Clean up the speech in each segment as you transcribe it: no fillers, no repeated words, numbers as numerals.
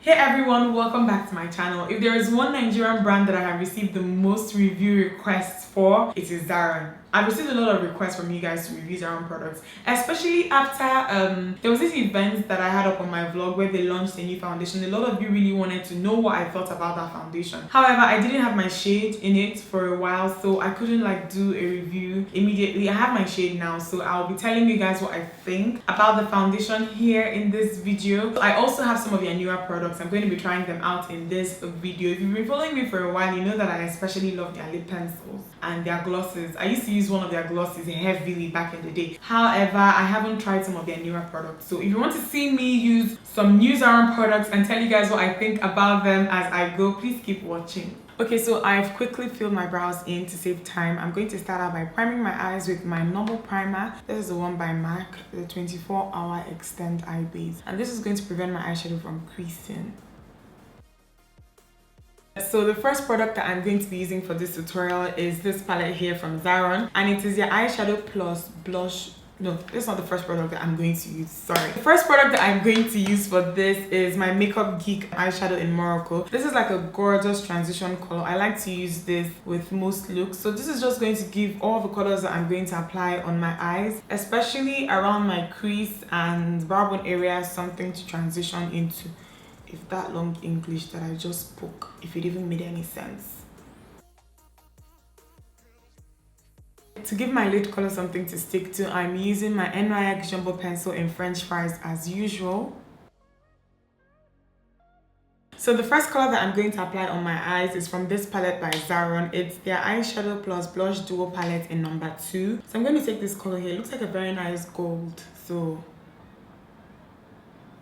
Hey everyone, welcome back to my channel. If there is one Nigerian brand that I have received the most review requests for, it is Zaron. I've received a lot of requests from you guys to review Zaron products, especially after there was this event that I had up on my vlog where they launched a new foundation. A lot of you really wanted to know what I thought about that foundation. However, I didn't have my shade in it for a while, so I couldn't do a review immediately. I have my shade now, so I'll be telling you guys what I think about the foundation here in this video. I also have some of their newer products. I'm going to be trying them out in this video. If you've been following me for a while, you know that I especially love their lip pencils and their glosses. I used to use one of their glosses heavily back in the day. However, I haven't tried some of their newer products. So if you want to see me use some new Zaron products and tell you guys what I think about them as I go, please keep watching. Okay, so I've quickly filled my brows in to save time. I'm going to start out by priming my eyes with my normal primer. This is the one by MAC, the 24-hour Extend Eye Base. And this is going to prevent my eyeshadow from creasing. So the first product that I'm going to be using for this tutorial is this palette here from Zaron. And it is your eyeshadow plus blush. No, this is not the first product that I'm going to use, sorry. The first product that I'm going to use for this is my Makeup Geek eyeshadow in Morocco. This is like a gorgeous transition color. I like to use this with most looks. So this is just going to give all the colors that I'm going to apply on my eyes, especially around my crease and brow bone area, something to transition into. If that long English that I just spoke, if it even made any sense. To give my lid color something to stick to, I'm using my NYX Jumbo Pencil in French Fries as usual. So the first color that I'm going to apply on my eyes is from this palette by Zaron. It's their eyeshadow plus blush duo palette in number 2. So I'm going to take this color here. It looks like a very nice gold. So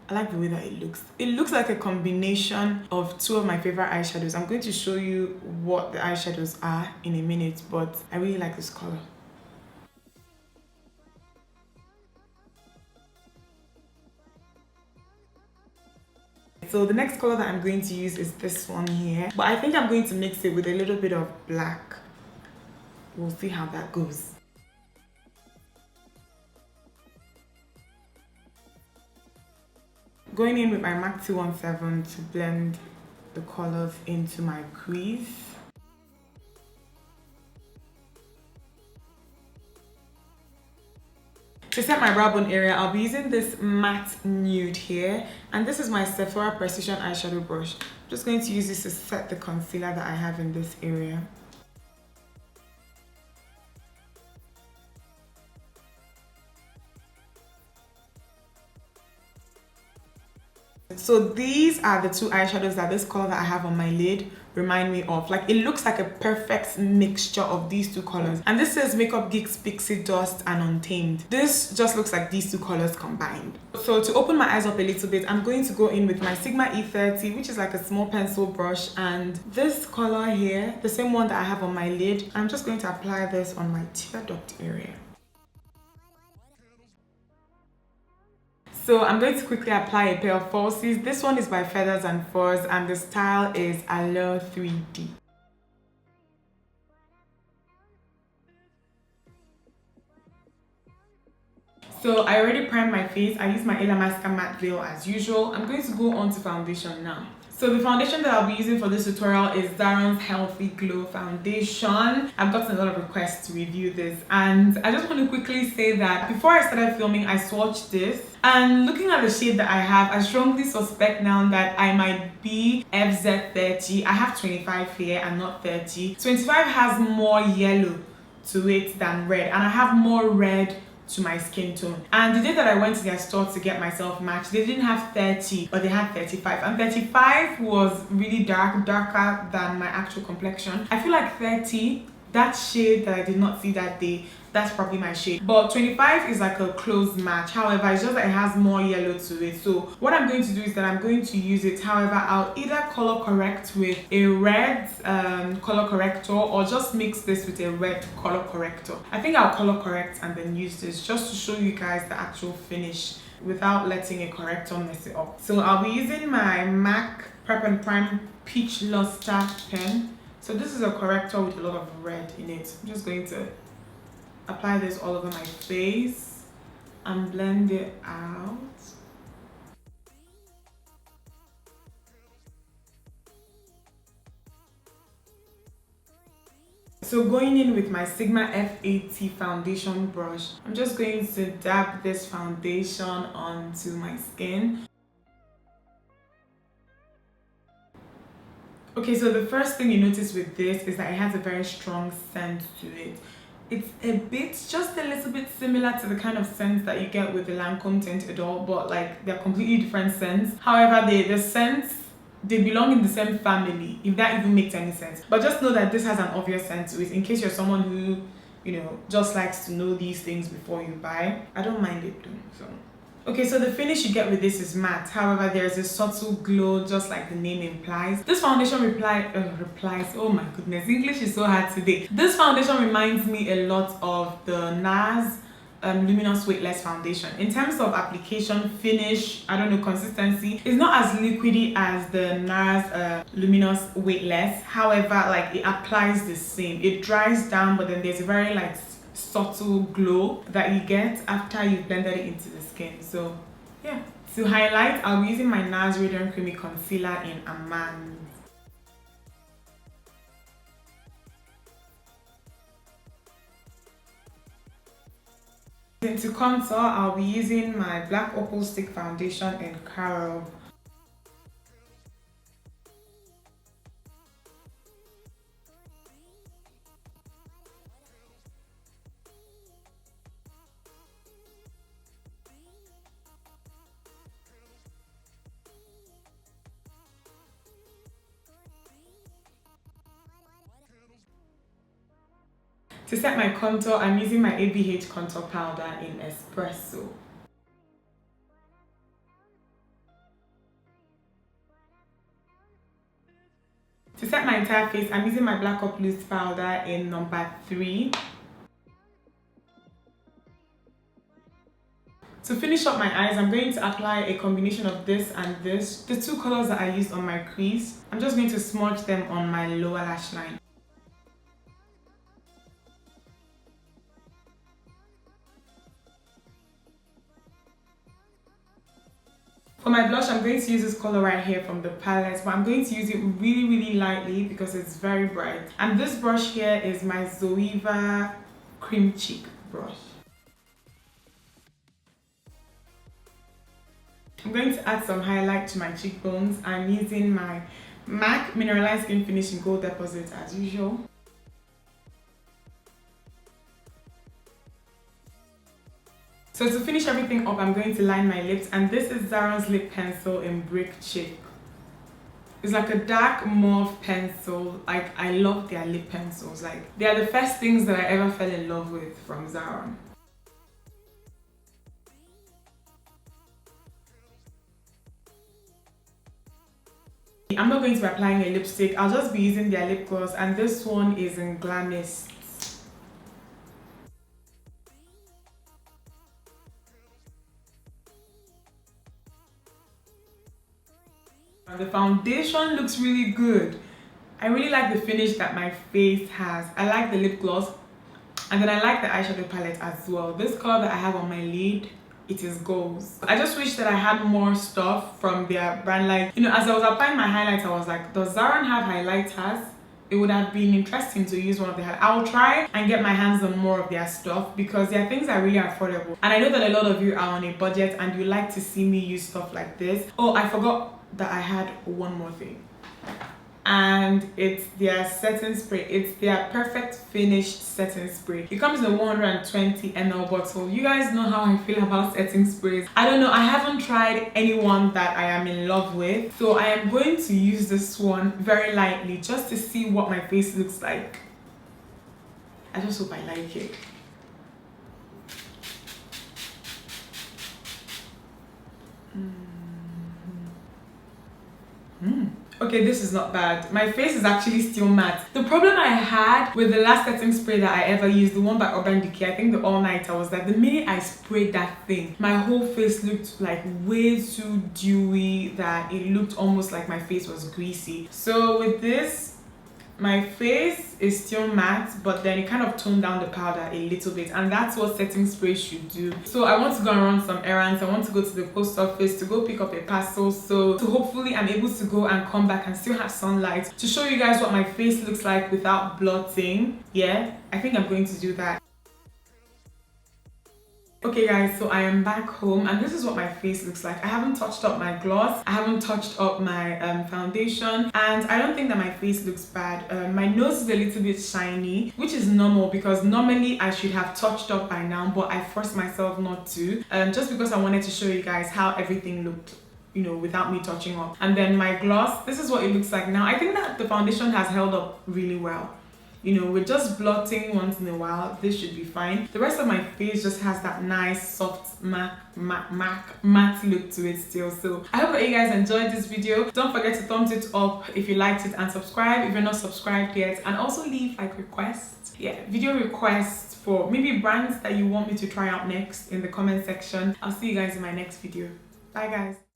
I like the way that it looks. It looks like a combination of two of my favorite eyeshadows. I'm going to show you what the eyeshadows are in a minute, but I really like this color. So the next color that I'm going to use is this one here, but I think I'm going to mix it with a little bit of black. We'll see how that goes. Going in with my MAC 217 to blend the colors into my crease. To set my brow bone area, I'll be using this matte nude here, and this is my Sephora Precision eyeshadow brush. I'm just going to use this to set the concealer that I have in this area. So these are the two eyeshadows that this color that I have on my lid remind me of. Like, it looks like a perfect mixture of these two colors. And this is Makeup Geek's Pixie Dust and Untamed. This just looks like these two colors combined. So to open my eyes up a little bit, I'm going to go in with my Sigma E30, which is like a small pencil brush, and this color here, the same one that I have on my lid. I'm just going to apply this on my tear duct area. So I'm going to quickly apply a pair of falsies. This one is by Feathers and Furs and the style is Allure 3D. So I already primed my face. I use my Illamasqua matte veil as usual. I'm going to go on to foundation now. So the foundation that I'll be using for this tutorial is Zaron's Healthy Glow Foundation. I've gotten a lot of requests to review this, and I just want to quickly say that before I started filming, I swatched this. And looking at the shade that I have, I strongly suspect now that I might be FZ30. I have 25 here and not 30. 25 has more yellow to it than red, and I have more red to my skin tone. And the day that I went to their store to get myself matched, they didn't have 30, but they had 35, and 35 was really darker than my actual complexion. I feel like 30, that shade that I did not see that day, that's probably my shade. But 25 is like a close match. However, it's just that it has more yellow to it. So what I'm going to do is that I'm going to use it. However, I'll either color correct with a red color corrector, or just mix this with a red color corrector. I think I'll color correct and then use this just to show you guys the actual finish without letting a corrector mess it up. So I'll be using my MAC Prep and Prime Peach Luster pen. So this is a corrector with a lot of red in it. I'm just going to apply this all over my face and blend it out. So going in with my Sigma F80 foundation brush, I'm just going to dab this foundation onto my skin. Okay, so the first thing you notice with this is that it has a very strong scent to it. It's a bit, just a little bit similar to the kind of scents that you get with the Lancome Tinted Doll, but like they're completely different scents. However, the scents, they belong in the same family, if that even makes any sense. But just know that this has an obvious scent to it, in case you're someone who, you know, just likes to know these things before you buy. I don't mind it though, so. Okay, so the finish you get with this is matte. However, there's a subtle glow, just like the name implies. This foundation replies, oh my goodness, English is so hard today. This foundation reminds me a lot of the Nars Luminous Weightless foundation. In terms of application, finish, I don't know, consistency, it's not as liquidy as the Nars Luminous Weightless. However, like it applies the same. It dries down, but then there's a very like subtle glow that you get after you've blended it into the skin. So yeah, to highlight, I'll be using my Nars Radiant Creamy Concealer in Amande. To contour, I'll be using my Black Opal Stick Foundation in Carob. To set my contour, I'm using my ABH contour powder in Espresso. To set my entire face, I'm using my Black Up Loose powder in number 3. To finish up my eyes, I'm going to apply a combination of this and this, the two colors that I used on my crease. I'm just going to smudge them on my lower lash line. For my blush, I'm going to use this color right here from the palette, but I'm going to use it really lightly because it's very bright. And this brush here is my Zoeva Cream Cheek brush. I'm going to add some highlight to my cheekbones. I'm using my MAC Mineralized Skin Finish in Gold Deposit as usual. So to finish everything up, I'm going to line my lips, and this is Zaron's Lip Pencil in Brick Chip. It's like a dark mauve pencil. Like, I love their lip pencils. Like, they are the first things that I ever fell in love with from Zaron. I'm not going to be applying a lipstick. I'll just be using their lip gloss, and this one is in Glamist. The foundation looks really good. I really like the finish that my face has. I like the lip gloss, and then I like the eyeshadow palette as well. This color that I have on my lid, it is gold. I just wish that I had more stuff from their brand. Like, you know, as I was applying my highlights, I was like, does Zaron have highlighters? It would have been interesting to use one of their. I'll try and get my hands on more of their stuff because their things are really affordable. And I know that a lot of you are on a budget and you like to see me use stuff like this. Oh, I forgot that I had one more thing, and it's their setting spray. It's their Perfect Finish setting spray. It comes in a 120 ml bottle. You guys know how I feel about setting sprays. I don't know, I haven't tried anyone that I am in love with, so I am going to use this one very lightly just to see what my face looks like. I just hope I like it. Okay, this is not bad. My face is actually still matte. The problem I had with the last setting spray that I ever used, the one by Urban Decay, I think the All Nighter, was that the minute I sprayed that thing, my whole face looked like way too dewy, that it looked almost like my face was greasy. So with this, My face is still matte, but then it kind of toned down the powder a little bit, and that's what setting spray should do. So I want to go and run some errands. I want to go to the post office to go pick up a parcel, so hopefully I'm able to go and come back and still have sunlight to show you guys what my face looks like without blotting. Yeah, I think I'm going to do that. Okay guys, so I am back home and this is what my face looks like. I haven't touched up my gloss, I haven't touched up my foundation, and I don't think that my face looks bad. My nose is a little bit shiny, which is normal because normally I should have touched up by now, but I forced myself not to, just because I wanted to show you guys how everything looked, you know, without me touching up. And then my gloss, this is what it looks like now. I think that the foundation has held up really well. You know, with just blotting once in a while, this should be fine. The rest of my face just has that nice soft matte look to it still. So I hope that you guys enjoyed this video. Don't forget to thumbs it up if you liked it and subscribe if you're not subscribed yet, and also leave like requests, video requests for maybe brands that you want me to try out next in the comment section. I'll see you guys in my next video. Bye guys.